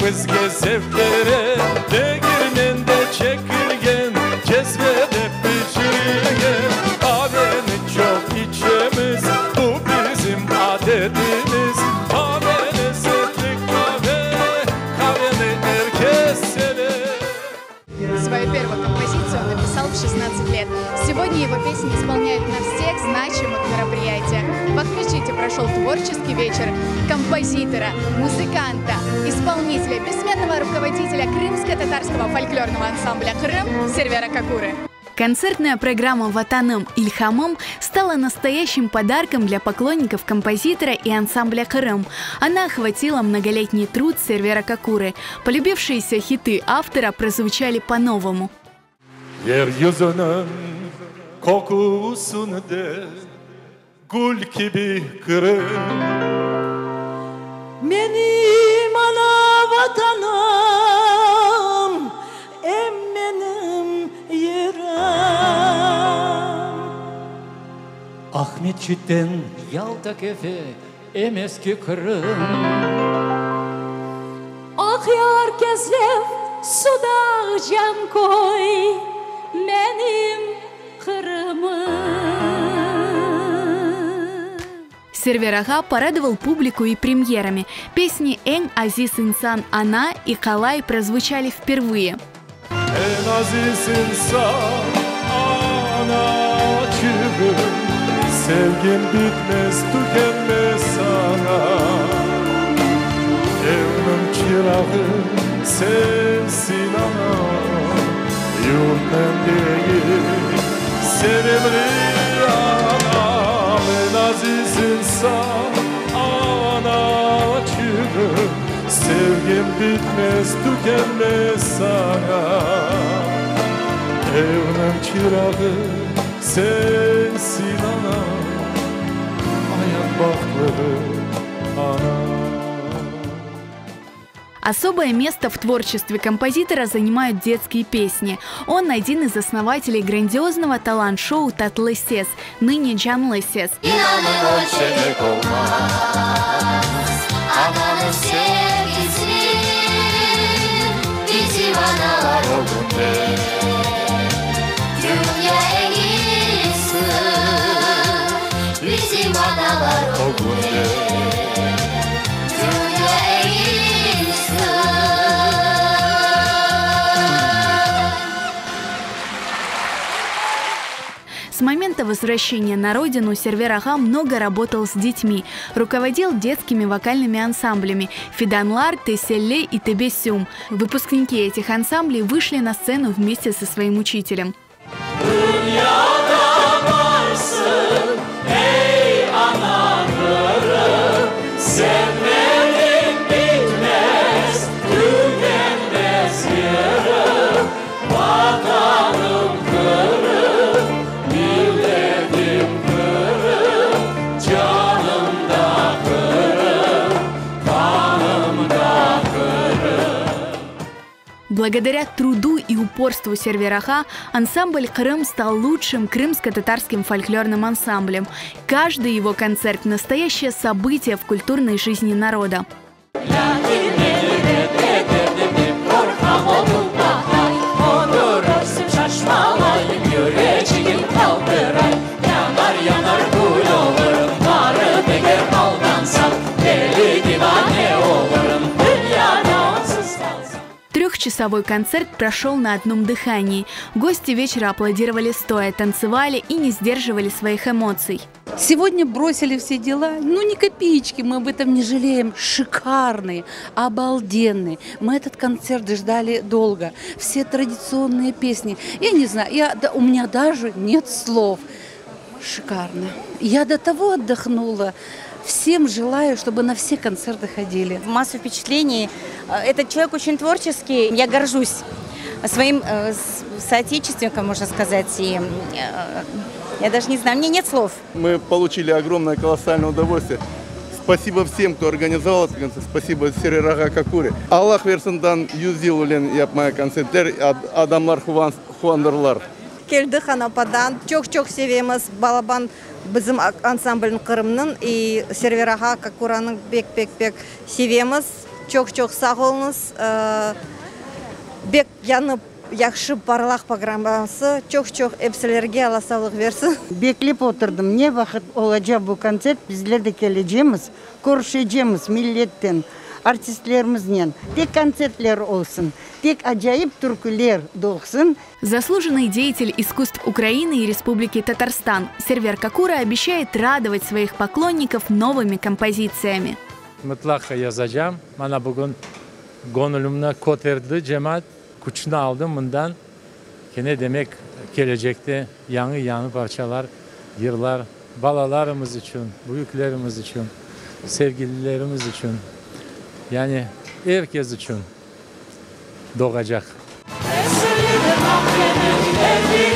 bizge zevklere Değirmende çekirgen cezvede pişirgen Kahveni çok içemiz bu bizim adetimiz Kahveni sevdik kahveni herkes sever. Свою первую композицию он написал в 16 лет. Сегодня его песни исполняют на всех значимых мероприятиях. В Акмечите прошел творческий вечер композитора, музыканта, исполнителя, бессменного руководителя крымско-татарского фольклорного ансамбля «Крым» Сервера Кокуры. Концертная программа «Ватаным Ильхамым» стала настоящим подарком для поклонников композитора и ансамбля «Крым». Она охватила многолетний труд Сервера Кокуры. Полюбившиеся хиты автора прозвучали по-новому. Yeryüzünün kokusunu de gül gibi kırın Benim ana vatanım benim yerim Ahmetçik'ten Yalta Kefe eski Kırım Akyar gezlev suda can koy benim Kırımım Сервер Ага порадовал публику и премьерами. Песни «Эн Азиз Инсан Ана» и «Калай» прозвучали впервые. En aziz insan anacığım Sevgim bitmez tükenmez sana Evrim çırağı sensin ana Yurttan değil sevimli anam En aziz insan anacığım Sevgim bitmez tükenmez sana Evrim çırağı sensin ana Ayak baktları ana. Особое место в творчестве композитора занимают детские песни. Он один из основателей грандиозного талант-шоу «Tatlı Ses», ныне «Canlı Ses». Ananın sevgisi bizim analar o günde Dünya en iyisi bizim analar o günde Dünya en iyisi С момента возвращения на родину Сервер Ага много работал с детьми, руководил детскими вокальными ансамблями «Фиданлар», «Теселле» и «Тебесюм». Выпускники этих ансамблей вышли на сцену вместе со своим учителем. Благодаря труду и упорству Сервера Ага ансамбль «Крым» стал лучшим крымско-татарским фольклорным ансамблем. Каждый его концерт – настоящее событие в культурной жизни народа. Трехчасовой концерт прошел на одном дыхании. Гости вечера аплодировали стоя, танцевали и не сдерживали своих эмоций. Сегодня бросили все дела, ну ни копеечки, мы об этом не жалеем. Шикарный, обалденный. Мы этот концерт ждали долго. Все традиционные песни. Я не знаю, у меня даже нет слов. Шикарно. Я до того отдохнула. Всем желаю, чтобы на все концерты ходили. Массу впечатлений. Этот человек очень творческий. Я горжусь своим соотечественником, можно сказать. И я даже не знаю, мне нет слов. Мы получили огромное, колоссальное удовольствие. Спасибо всем, кто организовал этот концерт. Спасибо Сервера Кокуре. Аллах версиндан юзил улен yapmaya концерттер адамлар хуандырлар. Келдік Анападан. Çok sevеміз балабан bizim ансамбль Кырымның и Сервера Кокураның бек sevеміз. Çok sağ olunuz. Bek yanıp yaxşı parlaq programması. Çok hepsilerге Allah sağlık versin. Beklep oturdum. Ne vakit olacak bu konser? Bizler de geleceğimiz, görüşeceğimiz milletten, artistlerimizle. Tek konsertler olsun, tek acayip türküler doğsun. Заслуженный деятель искусств Украины и Республики Татарстан Сервер Какура обещает радовать своих поклонников новыми композициями. Mutlaka yazacağım. Bana bugün gönlümle koterdi cemaat. Kuçunu aldım bundan. Ne demek gelecekte yanı parçalar, yıllar, balalarımız için, büyüklerimiz için, sevgililerimiz için, yani herkes için doğacak. Ev